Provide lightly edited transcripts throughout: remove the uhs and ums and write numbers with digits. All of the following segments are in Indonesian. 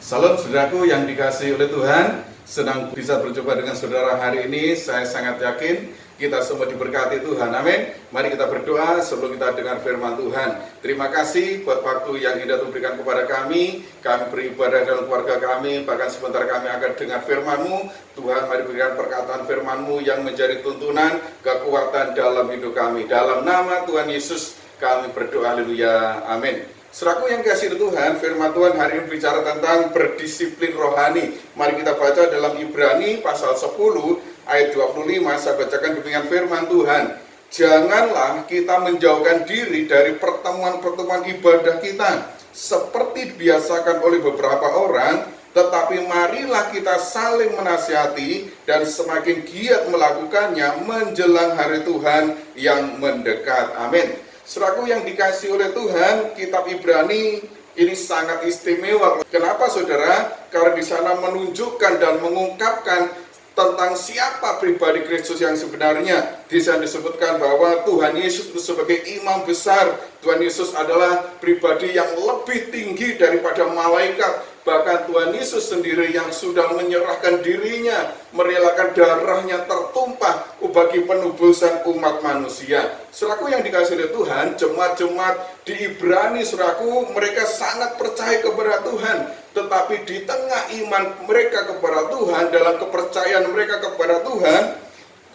Salam saudaraku yang dikasihi oleh Tuhan. Senang bisa berjumpa dengan saudara hari ini. Saya sangat yakin kita semua diberkati Tuhan. Amin. Mari kita berdoa sebelum kita dengar firman Tuhan. Terima kasih buat waktu yang indah Tuhan berikan kepada kami. Kami beribadah dalam keluarga kami. Bahkan sebentar kami akan dengar firman-Mu. Tuhan, mari berikan perkataan firman-Mu yang menjadi tuntunan, kekuatan dalam hidup kami. Dalam nama Tuhan Yesus kami berdoa. Haleluya. Amin. Saudaraku yang kasih Tuhan, firman Tuhan hari ini bicara tentang berdisiplin rohani. Mari kita baca dalam Ibrani pasal 10 ayat 25. Saya bacakan demikian firman Tuhan. Janganlah kita menjauhkan diri dari pertemuan-pertemuan ibadah kita seperti dibiasakan oleh beberapa orang, tetapi marilah kita saling menasihati dan semakin giat melakukannya menjelang hari Tuhan yang mendekat. Amin. Saudaraku yang dikasih oleh Tuhan, kitab Ibrani ini sangat istimewa. Kenapa saudara? Karena di sana menunjukkan dan mengungkapkan tentang siapa pribadi Kristus yang sebenarnya. Di sana disebutkan bahwa Tuhan Yesus itu sebagai imam besar. Tuhan Yesus adalah pribadi yang lebih tinggi daripada malaikat. Bahkan Tuhan Yesus sendiri yang sudah menyerahkan dirinya, merelakan darahnya tertumpah bagi penebusan umat manusia. Saudaraku yang dikasihi oleh Tuhan, jemaat-jemaat di Ibrani, saudaraku, mereka sangat percaya kepada Tuhan. Tetapi di tengah iman mereka kepada Tuhan, dalam kepercayaan mereka kepada Tuhan,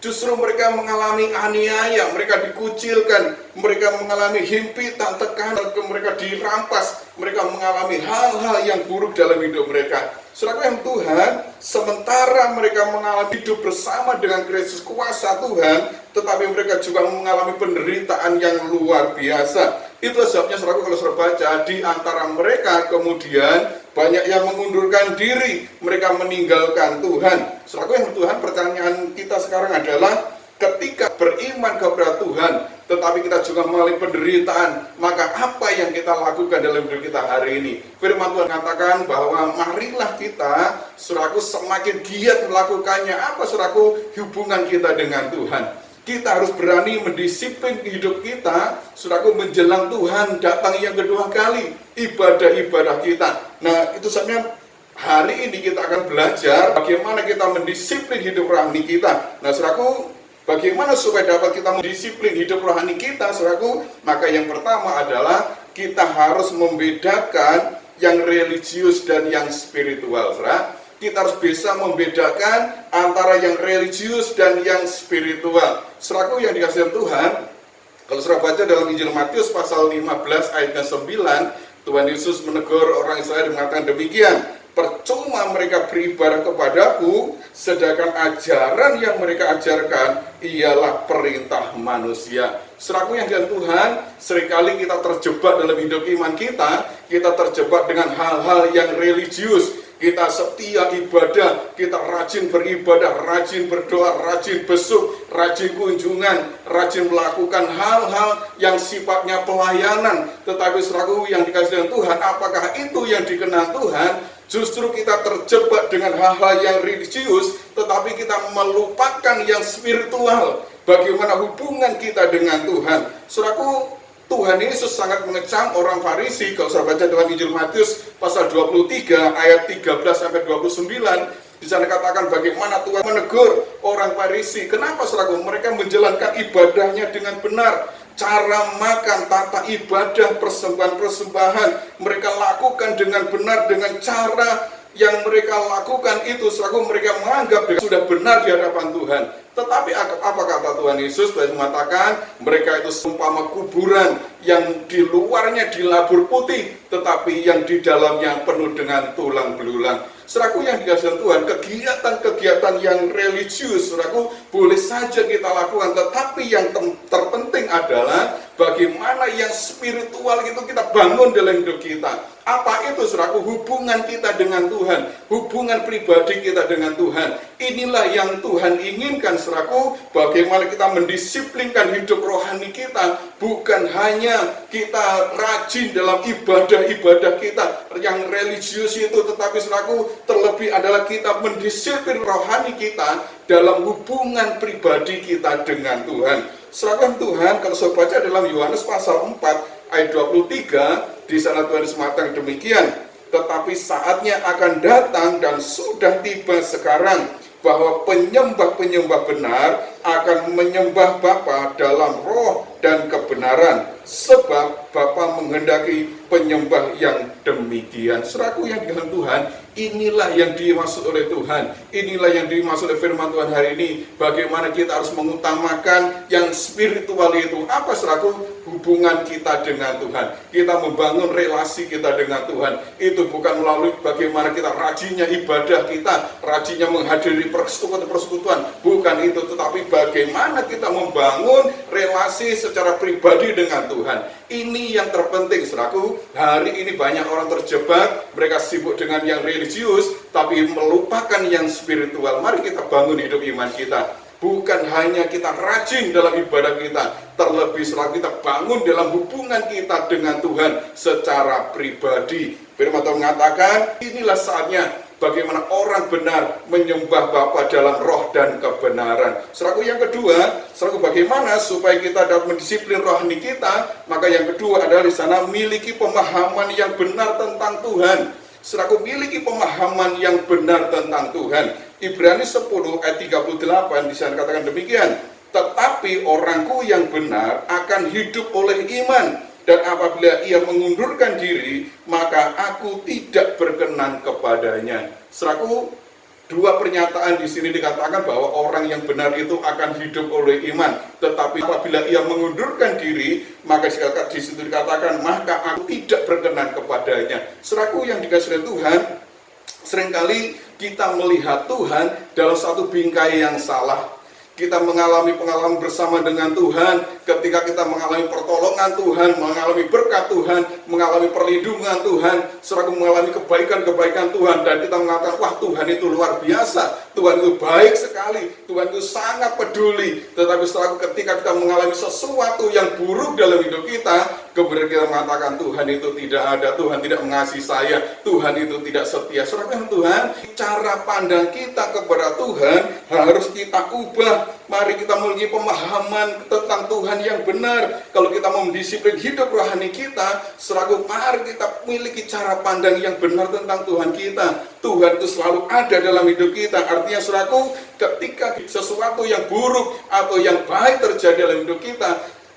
justru mereka mengalami aniaya, mereka dikucilkan, mereka mengalami himpitan, tekanan, mereka dirampas, mereka mengalami hal-hal yang buruk dalam hidup mereka. Saudara yang Tuhan, sementara mereka mengalami hidup bersama dengan Kristus kuasa Tuhan, tetapi mereka juga mengalami penderitaan yang luar biasa. Itu sebabnya saudara, kalau saudara baca, di antara mereka kemudian banyak yang mengundurkan diri, mereka meninggalkan Tuhan. Saudara yang Tuhan, pertanyaan kita sekarang adalah, ketika beriman kepada Tuhan, tetapi kita juga mengalami penderitaan, maka apa yang kita lakukan dalam hidup kita hari ini? Firman Tuhan katakan bahwa marilah kita, saudaraku, semakin giat melakukannya. Apa saudaraku hubungan kita dengan Tuhan? Kita harus berani mendisiplin hidup kita, saudaraku, menjelang Tuhan datang yang kedua kali, ibadah-ibadah kita. Nah, itu sebenarnya hari ini kita akan belajar bagaimana kita mendisiplin hidup rohani kita. Nah, saudaraku, bagaimana supaya dapat kita mendisiplin hidup rohani kita, saudaraku? Maka yang pertama adalah kita harus membedakan yang religius dan yang spiritual, saudara. Kita harus bisa membedakan antara yang religius dan yang spiritual. Saudaraku yang dikasihi Tuhan, kalau saudara baca dalam Injil Matius pasal 15 ayat 9, Tuhan Yesus menegur orang Israel dan mengatakan demikian, percuma mereka beribadah kepadaku, sedangkan ajaran yang mereka ajarkan ialah perintah manusia. Saudaraku yang dikasihi Tuhan, seringkali kita terjebak dalam hidup iman kita terjebak dengan hal-hal yang religius. Kita setia ibadah, kita rajin beribadah, rajin berdoa, rajin besuk, rajin kunjungan, rajin melakukan hal-hal yang sifatnya pelayanan. Tetapi saudaraku yang dikasihi Tuhan, apakah itu yang dikenal Tuhan? Justru kita terjebak dengan hal-hal yang religius, tetapi kita melupakan yang spiritual. Bagaimana hubungan kita dengan Tuhan? Saudaraku, Tuhan Yesus sangat mengecam orang Farisi. Kalau saya baca dalam Injil Matius pasal 23 ayat 13 sampai 29, di sana katakan bagaimana Tuhan menegur orang Farisi. Kenapa saudaraku? Mereka menjalankan ibadahnya dengan benar. Cara makan, tata ibadah, persembahan-persembahan mereka lakukan dengan benar, dengan cara yang mereka lakukan itu, saudaraku, mereka menganggap sudah benar di hadapan Tuhan. Tetapi apa kata Tuhan Yesus? Tuhan mengatakan mereka itu seumpama kuburan yang di luarnya dilabur putih, tetapi yang di dalamnya penuh dengan tulang belulang. Saudaraku yang dikasihi Tuhan, kegiatan-kegiatan yang religius, saudaraku, boleh saja kita lakukan, tetapi yang terpenting adalah bagaimana yang spiritual itu kita bangun dalam hidup kita. Apa itu, saudaraku? Hubungan kita dengan Tuhan, hubungan pribadi kita dengan Tuhan. Inilah yang Tuhan inginkan, saudaraku, bagaimana kita mendisiplinkan hidup rohani kita. Bukan hanya kita rajin dalam ibadah-ibadah kita yang religius itu, tetapi saudaraku, terlebih adalah kita mendisiplin rohani kita dalam hubungan pribadi kita dengan Tuhan. Saudara Tuhan, kalau saya baca dalam Yohanes pasal 4 ayat 23, di sana Tuhan Yesus mengatakan demikian, tetapi saatnya akan datang dan sudah tiba sekarang, bahwa penyembah-penyembah benar akan menyembah Bapa dalam roh dan kebenaran, sebab Bapa menghendaki penyembah yang demikian. Saudaraku yang dikasihi Tuhan, inilah yang dimaksud oleh Tuhan, inilah yang dimaksud oleh firman Tuhan hari ini. Bagaimana kita harus mengutamakan yang spiritual itu. Apa saudaraku? Hubungan kita dengan Tuhan, kita membangun relasi kita dengan Tuhan. Itu bukan melalui bagaimana kita rajinnya ibadah kita, rajinnya menghadiri persekutuan, bukan itu, tetapi bagaimana kita membangun relasi secara pribadi dengan Tuhan. Ini yang terpenting saudaraku. Hari ini banyak orang terjebak, mereka sibuk dengan yang religius tapi melupakan yang spiritual. Mari kita bangun hidup iman kita. Bukan hanya kita rajin dalam ibadah kita, terlebih setelah kita bangun dalam hubungan kita dengan Tuhan secara pribadi. Firman Tuhan mengatakan, inilah saatnya bagaimana orang benar menyembah Bapa dalam roh dan kebenaran. Saudaraku yang kedua, saudaraku bagaimana supaya kita dapat mendisiplin rohani kita? Maka yang kedua adalah di sana miliki pemahaman yang benar tentang Tuhan. Saudaraku miliki pemahaman yang benar tentang Tuhan. Ibrani 10 ayat 38 di sana katakan demikian, tetapi orangku yang benar akan hidup oleh iman, dan apabila ia mengundurkan diri, maka aku tidak berkenan kepadanya. Saudaraku, dua pernyataan di sini dikatakan bahwa orang yang benar itu akan hidup oleh iman, tetapi apabila ia mengundurkan diri, maka di situ dikatakan maka aku tidak berkenan kepadanya. Saudaraku yang dikasihi Tuhan, seringkali kita melihat Tuhan dalam satu bingkai yang salah. Kita mengalami pengalaman bersama dengan Tuhan ketika kita mengalami pertolongan Tuhan, mengalami berkat Tuhan, mengalami perlindungan Tuhan, serta mengalami kebaikan-kebaikan Tuhan, dan kita mengatakan, wah Tuhan itu luar biasa, Tuhan itu baik sekali, Tuhan itu sangat peduli. Tetapi setelah ketika kita mengalami sesuatu yang buruk dalam hidup kita, kemudian kita mengatakan Tuhan itu tidak ada, Tuhan tidak mengasihi saya, Tuhan itu tidak setia. Saudara Tuhan, cara pandang kita kepada Tuhan harus kita ubah. Mari kita memiliki pemahaman tentang Tuhan yang benar. Kalau kita mau mendisiplin hidup rohani kita, selalu mari kita memiliki cara pandang yang benar tentang Tuhan kita. Tuhan itu selalu ada dalam hidup kita. Artinya selalu ketika sesuatu yang buruk atau yang baik terjadi dalam hidup kita,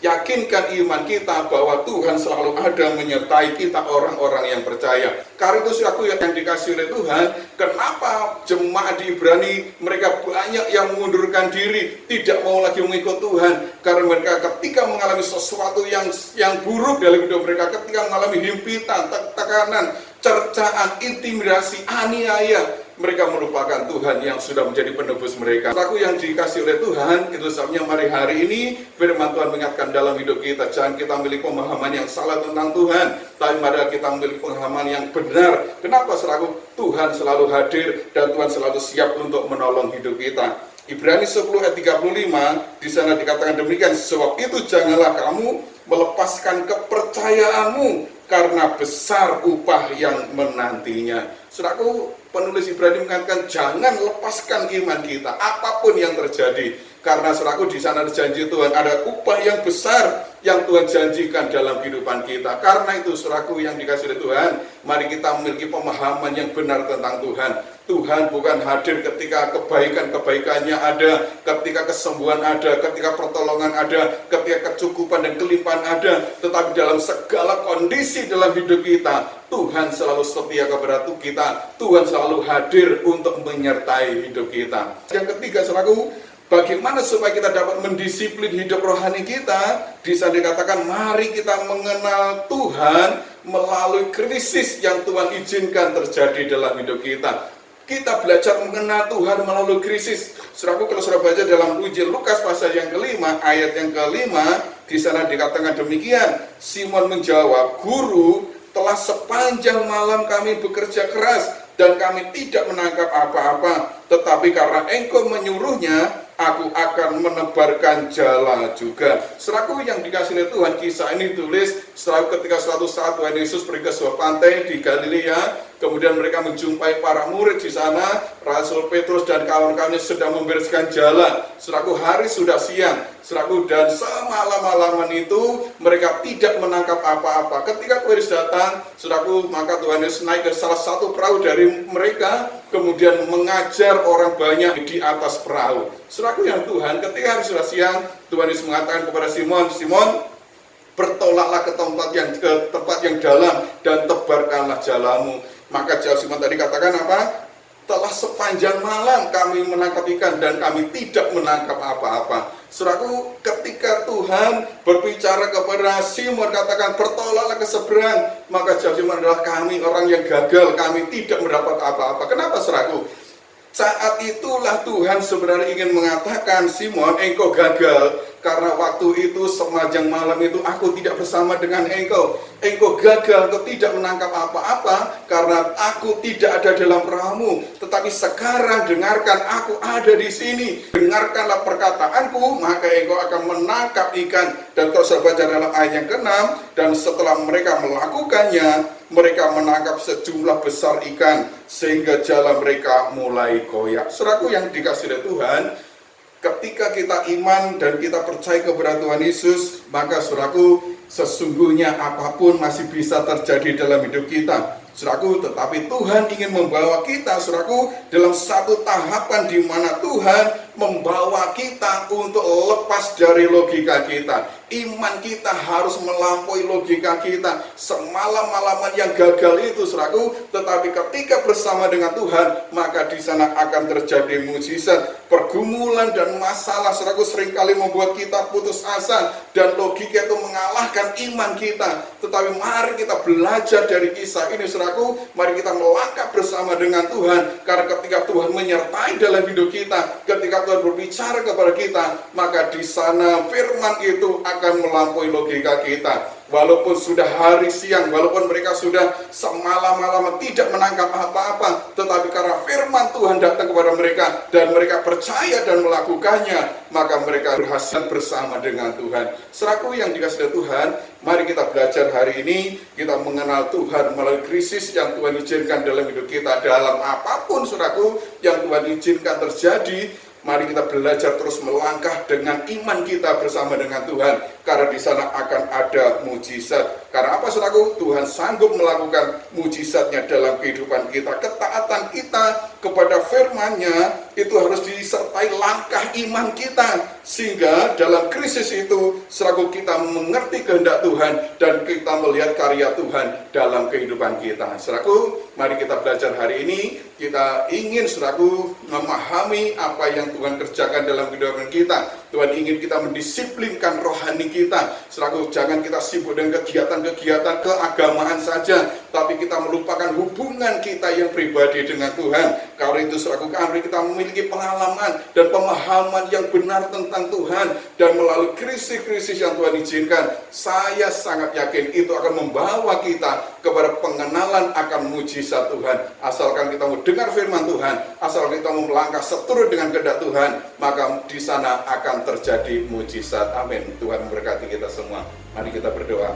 yakinkan iman kita bahwa Tuhan selalu ada menyertai kita orang-orang yang percaya. Karena itu aku yang dikasih oleh Tuhan, kenapa jemaat di Ibrani mereka banyak yang mengundurkan diri, tidak mau lagi mengikut Tuhan, karena mereka ketika mengalami sesuatu yang buruk dalam hidup mereka, ketika mengalami himpitan, tekanan, cercaan, intimidasi, aniaya, mereka melupakan Tuhan yang sudah menjadi penebus mereka. Aku yang dikasih oleh Tuhan, itu sebabnya mari hari ini firman Tuhan mengingatkan dalam hidup kita, jangan kita memiliki pemahaman yang salah tentang Tuhan, tapi mari kita memiliki pemahaman yang benar. Kenapa selalu Tuhan selalu hadir dan Tuhan selalu siap untuk menolong hidup kita. Ibrani 10 ayat 35 di sana dikatakan demikian, sebab itu janganlah kamu melepaskan kepercayaanmu, karena besar upah yang menantinya. Saudaraku, penulis Ibrani mengatakan jangan lepaskan iman kita apapun yang terjadi, karena saudaraku di sana janji Tuhan ada upah yang besar yang Tuhan janjikan dalam kehidupan kita. Karena itu saudaraku yang dikasihi Tuhan, mari kita memiliki pemahaman yang benar tentang Tuhan. Tuhan bukan hadir ketika kebaikan-kebaikannya ada, ketika kesembuhan ada, ketika pertolongan ada, ketika kecukupan dan kelimpahan ada, tetapi dalam segala kondisi dalam hidup kita, Tuhan selalu setia kepada kita. Tuhan selalu hadir untuk menyertai hidup kita. Yang ketiga, saudaraku, bagaimana supaya kita dapat mendisiplin hidup rohani kita? Di sana dikatakan, mari kita mengenal Tuhan melalui krisis yang Tuhan izinkan terjadi dalam hidup kita. Kita belajar mengenal Tuhan melalui krisis. Saudaraku, kalau saudara baca dalam Injil Lukas pasal yang kelima, ayat yang kelima, di sana dikatakan demikian. Simon menjawab, Guru, telah sepanjang malam kami bekerja keras dan kami tidak menangkap apa-apa. Tetapi karena Engkau menyuruhnya, aku akan menebarkan jala juga. Saudaraku yang dikasihi Tuhan, kisah ini tulis Setelah ketika suatu saat Tuhan Yesus pergi ke sebuah pantai di Galilea, kemudian mereka menjumpai para murid di sana. Rasul Petrus dan kawan-kawannya sedang membereskan jalan. Saudaraku, hari sudah siang. Saudaraku, dan semalam-malaman itu mereka tidak menangkap apa-apa. Ketika Tuhan Yesus datang, saudaraku, maka Tuhan Yesus naik ke salah satu perahu dari mereka, kemudian mengajar orang banyak di atas perahu. Saudaraku yang Tuhan, ketika hari sudah siang, Tuhan Yesus mengatakan kepada Simon, Simon, bertolaklah ke tempat yang dalam dan tebarkanlah jalamu. Maka jawab Simon tadi katakan apa? Telah sepanjang malam kami menangkap ikan dan kami tidak menangkap apa-apa. Saudaraku, ketika Tuhan berbicara kepada Simon katakan bertolaklah ke seberang, maka jawab Simon adalah kami orang yang gagal, kami tidak mendapat apa-apa. Kenapa saudaraku? Saat itulah Tuhan sebenarnya ingin mengatakan, Simon, engkau gagal karena waktu itu sepanjang malam itu aku tidak bersama dengan engkau. Engkau gagal, engkau tidak menangkap apa-apa karena aku tidak ada dalam perahumu. Tetapi sekarang dengarkan, aku ada di sini. Dengarkanlah perkataanku, maka engkau akan menangkap ikan. Dan kalau saya baca dalam ayat yang ke-6, dan setelah mereka melakukannya, mereka menangkap sejumlah besar ikan sehingga jalan mereka mulai koyak. Saudaraku yang dikasihi oleh Tuhan, ketika kita iman dan kita percaya kepada Tuhan Yesus, maka saudaraku, sesungguhnya apapun masih bisa terjadi dalam hidup kita. Saudaraku, tetapi Tuhan ingin membawa kita, saudaraku, dalam satu tahapan di mana Tuhan membawa kita untuk lepas dari logika kita. Iman kita harus melampaui logika kita. Semalam-malaman yang gagal itu, saudaraku, tetapi ketika bersama dengan Tuhan, maka di sana akan terjadi mujizat. Pergumulan dan masalah, saudaraku, seringkali membuat kita putus asa dan logika itu mengalahkan iman kita. Tetapi mari kita belajar dari kisah ini, saudaraku. Mari kita melangkah bersama dengan Tuhan, karena ketika Tuhan menyertai dalam hidup kita, ketika Tuhan berbicara kepada kita, maka di sana firman itu akan melampaui logika kita. Walaupun sudah hari siang, walaupun mereka sudah semalam-malam tidak menangkap apa-apa, tetapi karena firman Tuhan datang kepada mereka dan mereka percaya dan melakukannya, maka mereka berhasil bersama dengan Tuhan. Saudaraku yang dikasihi Tuhan, mari kita belajar hari ini, kita mengenal Tuhan melalui krisis yang Tuhan izinkan dalam hidup kita. Dalam apapun, saudaraku, yang Tuhan izinkan terjadi, mari kita belajar terus melangkah dengan iman kita bersama dengan Tuhan, karena di sana akan ada mujizat. Karena apa, saudaraku? Tuhan sanggup melakukan mujizatnya dalam kehidupan kita. Ketaatan kita kepada firman-Nya itu harus disertai langkah iman kita, sehingga dalam krisis itu, saudaraku, kita mengerti kehendak Tuhan dan kita melihat karya Tuhan dalam kehidupan kita. Saudaraku, mari kita belajar hari ini. Kita ingin, saudaraku, memahami apa yang Tuhan kerjakan dalam kehidupan kita. Tuhan ingin kita mendisiplinkan rohani kita. Saudaraku, jangan kita sibuk dengan kegiatan-kegiatan keagamaan saja, tapi kita melupakan hubungan kita yang pribadi dengan Tuhan. Karena itu, saudaraku, mari kita memiliki pengalaman dan pemahaman yang benar tentang Tuhan, dan melalui krisis-krisis yang Tuhan izinkan, saya sangat yakin itu akan membawa kita kepada pengenalan akan mujizat Tuhan. Asalkan kita mau dengar firman Tuhan, asalkan kita mau melangkah seturut dengan kehendak Tuhan, maka di sana akan terjadi mujizat. Amin. Tuhan memberkati kita semua. Mari kita berdoa.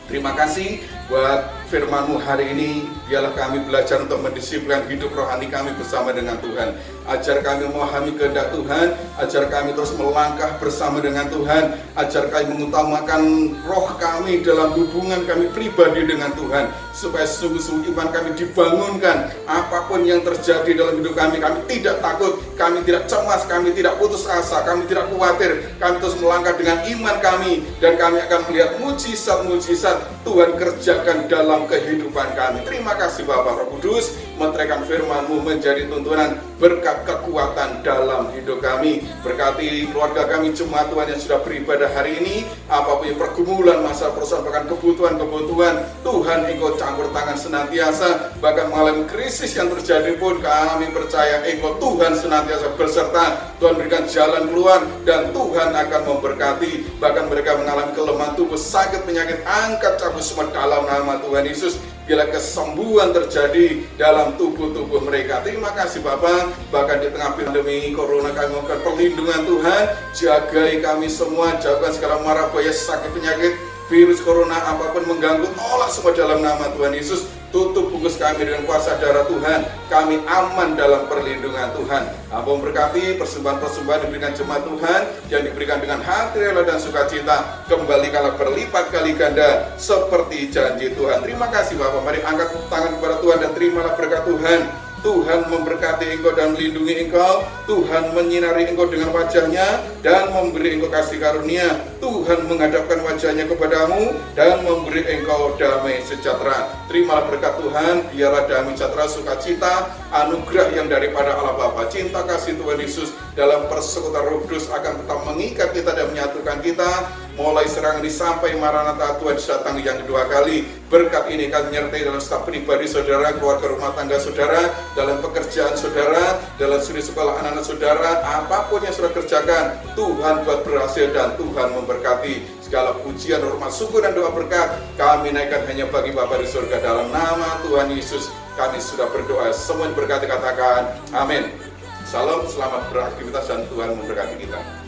Terima kasih buat firman-Mu hari ini. Biarlah kami belajar untuk mendisiplinkan hidup rohani kami bersama dengan Tuhan. Ajar kami memahami kehendak Tuhan, ajar kami terus melangkah bersama dengan Tuhan, ajar kami mengutamakan roh kami dalam hubungan kami pribadi dengan Tuhan, supaya sungguh-sungguh iman kami dibangunkan. Apapun yang terjadi dalam hidup kami tidak takut, kami tidak cemas, kami tidak putus asa, kami tidak khawatir. Kami terus melangkah dengan iman kami, dan kami akan melihat mujizat-mujizat Tuhan kerjakan dalam kehidupan kami. Terima kasih Bapak Roh Kudus, meteraikan firman-Mu menjadi tuntunan, berkat kekuatan dalam hidup kami. Berkati keluarga kami, jemaat Tuhan yang sudah beribadah hari ini, apapun yang pergumulan, masalah persoalan, bahkan kebutuhan-kebutuhan, Tuhan Engkau campur tangan senantiasa. Bahkan mengalami krisis yang terjadi pun, kami percaya Engkau Tuhan senantiasa berserta. Tuhan berikan jalan keluar, dan Tuhan akan memberkati. Bahkan mereka mengalami kelemahan tubuh, sakit, penyakit, angkat cabut semua dalam nama Tuhan Yesus. Bila kesembuhan terjadi dalam tubuh-tubuh mereka. Terima kasih Bapak. Bahkan di tengah pandemi corona, kami mohon perlindungan Tuhan. Jagai kami semua, jauhkan segala mara bahaya sakit penyakit, virus corona apapun mengganggu, tolak semua dalam nama Tuhan Yesus. Tutup bungkus kami dengan kuasa darah Tuhan. Kami aman dalam perlindungan Tuhan. Ampun berkati persembahan-persembahan diberikan jemaat Tuhan yang diberikan dengan hati rela dan sukacita. Kembalikanlah berlipat kali ganda seperti janji Tuhan. Terima kasih Bapak. Mari angkat tangan kepada Tuhan dan terimalah berkat Tuhan. Tuhan memberkati engkau dan melindungi engkau. Tuhan menyinari engkau dengan wajahnya dan memberi engkau kasih karunia. Tuhan menghadapkan wajahnya kepadamu dan memberi engkau damai sejahtera. Terimalah berkat Tuhan. Biarlah damai sejahtera, sukacita, anugerah yang daripada Allah Bapa, cinta kasih Tuhan Yesus dalam persekutuan Roh Kudus akan tetap mengikat kita dan menyatukan kita. Mulai serangan ini sampai Maranatha Tuhan datang yang kedua kali. Berkat ini akan menyertai dalam staf pribadi saudara, keluarga rumah tangga saudara, dalam pekerjaan saudara, dalam studi sekolah anak-anak saudara, apapun yang saudara kerjakan, Tuhan buat berhasil dan Tuhan memberkati. Segala pujian, hormat, syukur dan doa berkat kami naikkan hanya bagi Bapa di surga dalam nama Tuhan Yesus. Kami sudah berdoa, semua berkati katakan amin. Salam, selamat beraktivitas dan Tuhan memberkati kita.